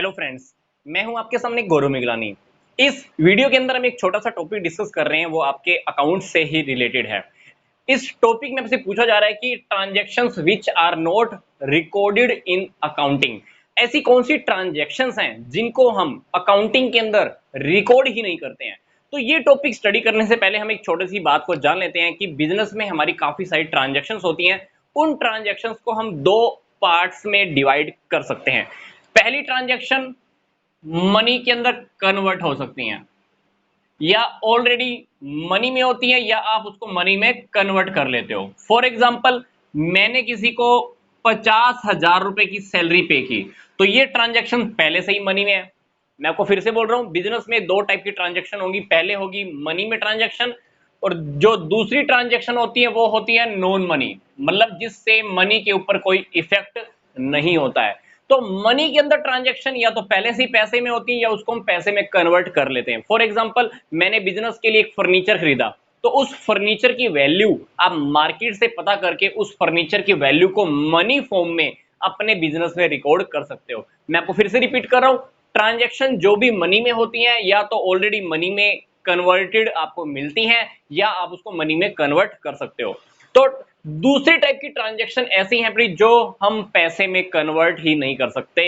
Hello friends, मैं हूं आपके सामने गौरव मिगलानी। इस वीडियो के अंदर हम एक छोटा सा टॉपिक डिस्कस कर रहे हैं, वो आपके अकाउंट से ही रिलेटेड है। इस टॉपिक में आपसे पूछा जा रहा है कि transactions which are not recorded in accounting, ऐसी कौन सी ट्रांजैक्शंस हैं जिनको हम अकाउंटिंग के अंदर रिकॉर्ड ही नहीं करते हैं। तो ये टॉपिक स्टडी करने से पहले हम एक छोटी सी बात को जान लेते हैं कि बिजनेस में हमारी काफी सारी ट्रांजैक्शंस होती हैं। उन ट्रांजैक्शंस को हम दो पार्ट्स में डिवाइड कर सकते हैं। पहली ट्रांजैक्शन मनी के अंदर कन्वर्ट हो सकती हैं, या ऑलरेडी मनी में होती है, या आप उसको मनी में कन्वर्ट कर लेते हो। फॉर एग्जाम्पल, मैंने किसी को 50,000 रुपए की सैलरी पे की, तो ये ट्रांजैक्शन पहले से ही मनी में है। मैं आपको फिर से बोल रहा हूं, बिजनेस में दो टाइप की ट्रांजैक्शन होंगी। पहले होगी मनी में ट्रांजैक्शन, और जो दूसरी ट्रांजैक्शन होती है वो होती है नॉन मनी, मतलब जिससे मनी के ऊपर कोई इफेक्ट नहीं होता है। तो मनी के अंदर ट्रांजैक्शन या तो पहले से ही पैसे में होती है, या उसको हम पैसे में कन्वर्ट कर लेते हैं। फॉर एग्जांपल, मैंने बिजनेस के लिए एक फर्नीचर खरीदा, तो उस फर्नीचर की वैल्यू आप मार्केट से पता करके उस फर्नीचर की वैल्यू को मनी फॉर्म में अपने बिजनेस में रिकॉर्ड कर सकते हो। मैं आपको फिर से रिपीट कर रहा हूं, ट्रांजैक्शन जो भी मनी में होती है, या तो ऑलरेडी मनी में कन्वर्टेड आपको मिलती हैं, या आप उसको मनी में कन्वर्ट कर सकते हो। तो दूसरी टाइप की ट्रांजैक्शन ऐसी हैं भाई, जो हम पैसे में कन्वर्ट ही नहीं कर सकते।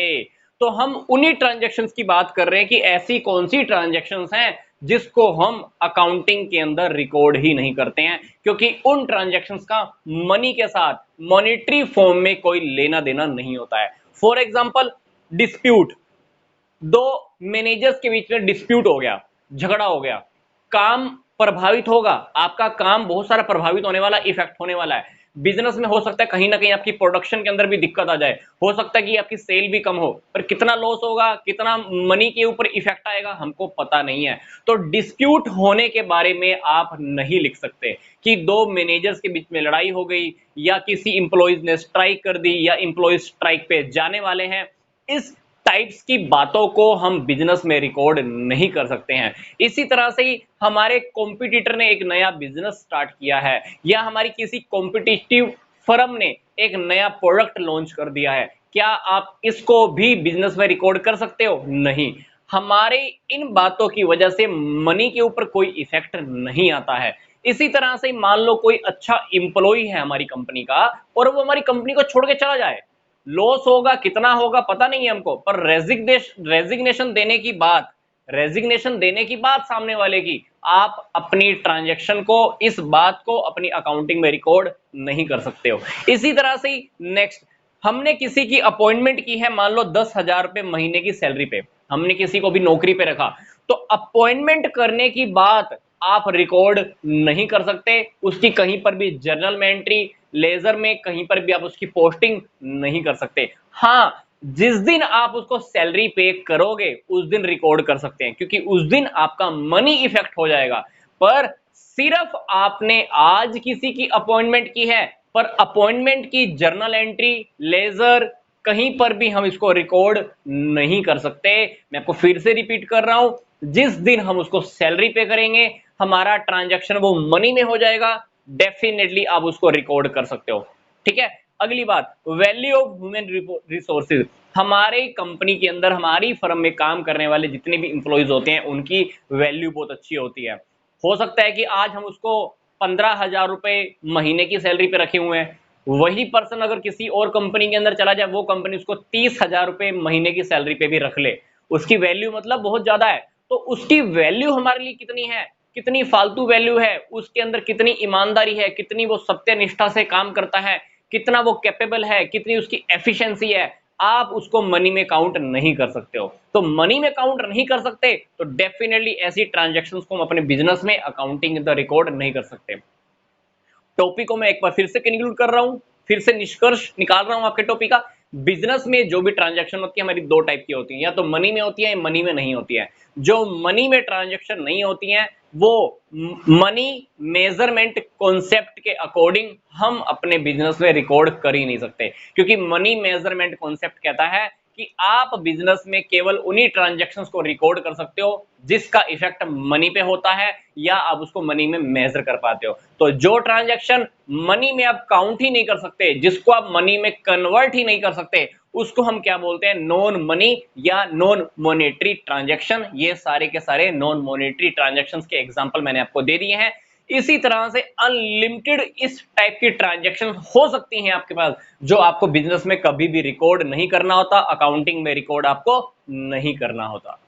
तो हम उन्हीं ट्रांजैक्शंस की बात कर रहे हैं कि ऐसी कौन सी ट्रांजैक्शंस हैं जिसको हम अकाउंटिंग के अंदर रिकॉर्ड ही नहीं करते हैं, क्योंकि उन ट्रांजैक्शंस का मनी के साथ मॉनेटरी फॉर्म में कोई लेना देना नहीं होता है। फॉर एग्जांपल, डिस्प्यूट, दो मैनेजर्स के बीच में डिस्प्यूट हो गया, झगड़ा हो गया, काम प्रभावित होगा, आपका काम बहुत सारा प्रभावित होने वाला, इफेक्ट होने वाला है। बिजनेस में हो सकता है कहीं ना कहीं आपकी प्रोडक्शन के अंदर भी दिक्कत आ जाए, हो सकता है कि आपकी सेल भी कम हो, पर कितना लॉस होगा, कितना मनी के ऊपर इफेक्ट आएगा, हमको पता नहीं है। तो डिस्प्यूट होने के बारे में आप नहीं लिख सकते कि दो मैनेजर्स के बीच में लड़ाई हो गई, या किसी इंप्लॉइज ने स्ट्राइक कर दी, या इंप्लॉइज स्ट्राइक पे जाने वाले हैं। इस टाइप्स की बातों को हम बिजनेस में रिकॉर्ड नहीं कर सकते हैं। इसी तरह से ही हमारे कॉम्पिटिटर ने एक नया बिजनेस स्टार्ट किया है, या हमारी किसी कॉम्पिटिटिव फर्म ने एक नया प्रोडक्ट लॉन्च कर दिया है, क्या आप इसको भी बिजनेस में रिकॉर्ड कर सकते हो? नहीं। हमारे इन बातों की वजह से मनी के ऊपर कोई इफेक्ट नहीं आता है। इसी तरह से मान लो कोई अच्छा इंप्लॉय है हमारी कंपनी का, और वो हमारी कंपनी को छोड़ के चला जाए, लॉस होगा, कितना होगा पता नहीं है हमको, पर रेजिग्नेशन देने की बात सामने वाले की, आप अपनी ट्रांजैक्शन को, इस बात को अपनी अकाउंटिंग में रिकॉर्ड नहीं कर सकते हो। इसी तरह से नेक्स्ट, हमने किसी की अपॉइंटमेंट की है, मान लो 10,000 रुपए महीने की सैलरी पे, हमने किसी को भी नौकरी पे रखा, तो अपॉइंटमेंट करने की बात आप रिकॉर्ड नहीं कर सकते, उसकी कहीं पर भी जर्नल में एंट्री, लेजर में कहीं पर भी आप उसकी पोस्टिंग नहीं कर सकते। हाँ, जिस दिन आप उसको सैलरी पे करोगे उस दिन रिकॉर्ड कर सकते हैं, क्योंकि उस दिन आपका मनी इफेक्ट हो जाएगा। पर सिर्फ आपने आज किसी की अपॉइंटमेंट की है, पर अपॉइंटमेंट की जर्नल एंट्री, लेजर, कहीं पर भी हम इसको रिकॉर्ड नहीं कर सकते। मैं आपको फिर से रिपीट कर रहा हूं, जिस दिन हम उसको सैलरी पे करेंगे, हमारा ट्रांजैक्शन वो मनी में हो जाएगा, डेफिनेटली आप उसको रिकॉर्ड कर सकते हो। ठीक है। अगली बात, वैल्यू ऑफ ह्यूमन रिसोर्सेज। हमारे कंपनी के अंदर, हमारी फर्म में काम करने वाले जितने भी इंप्लॉइज होते हैं, उनकी वैल्यू बहुत अच्छी होती है। हो सकता है कि आज हम उसको 15,000 रुपए महीने की सैलरी पे रखे हुए हैं, वही पर्सन अगर किसी और कंपनी के अंदर चला जाए, वो कंपनी उसको 30,000 रुपए महीने की सैलरी पे भी रख ले, उसकी वैल्यू मतलब बहुत ज्यादा है। तो उसकी वैल्यू हमारे लिए कितनी है, कितनी फालतू वैल्यू है, उसके अंदर कितनी ईमानदारी है, कितनी वो सत्यनिष्ठा से काम करता है, कितना वो कैपेबल है, कितनी उसकी एफिशिएंसी है, आप उसको मनी में काउंट नहीं कर सकते हो। तो मनी में काउंट नहीं कर सकते, तो डेफिनेटली ऐसी ट्रांजैक्शंस को हम अपने बिजनेस में अकाउंटिंग द रिकॉर्ड नहीं कर सकते। टॉपिक को मैं एक बार फिर से कंक्लूड कर रहा हूं, फिर से निष्कर्ष निकाल रहा हूं आपके टॉपिक का। बिजनेस में जो भी ट्रांजैक्शन होती है हमारी दो टाइप की होती है, या तो मनी में होती है या मनी में नहीं होती है। जो मनी में ट्रांजैक्शन नहीं होती है, वो मनी मेजरमेंट कॉन्सेप्ट के अकॉर्डिंग हम अपने बिजनेस में रिकॉर्ड कर ही नहीं सकते, क्योंकि मनी मेजरमेंट कॉन्सेप्ट कहता है कि आप बिजनेस में केवल उन्हीं ट्रांजैक्शंस को रिकॉर्ड कर सकते हो जिसका इफेक्ट मनी पे होता है, या आप उसको मनी में मेजर कर पाते हो। तो जो ट्रांजैक्शन मनी में आप काउंट ही नहीं कर सकते, जिसको आप मनी में कन्वर्ट ही नहीं कर सकते, उसको हम क्या बोलते हैं, नॉन मनी या नॉन मॉनेटरी ट्रांजैक्शन। ये सारे के सारे नॉन मॉनेटरी ट्रांजैक्शंस के एग्जांपल मैंने आपको दे दिए हैं। इसी तरह से अनलिमिटेड इस टाइप की ट्रांजैक्शन हो सकती हैं आपके पास, जो आपको बिजनेस में कभी भी रिकॉर्ड नहीं करना होता, अकाउंटिंग में रिकॉर्ड आपको नहीं करना होता।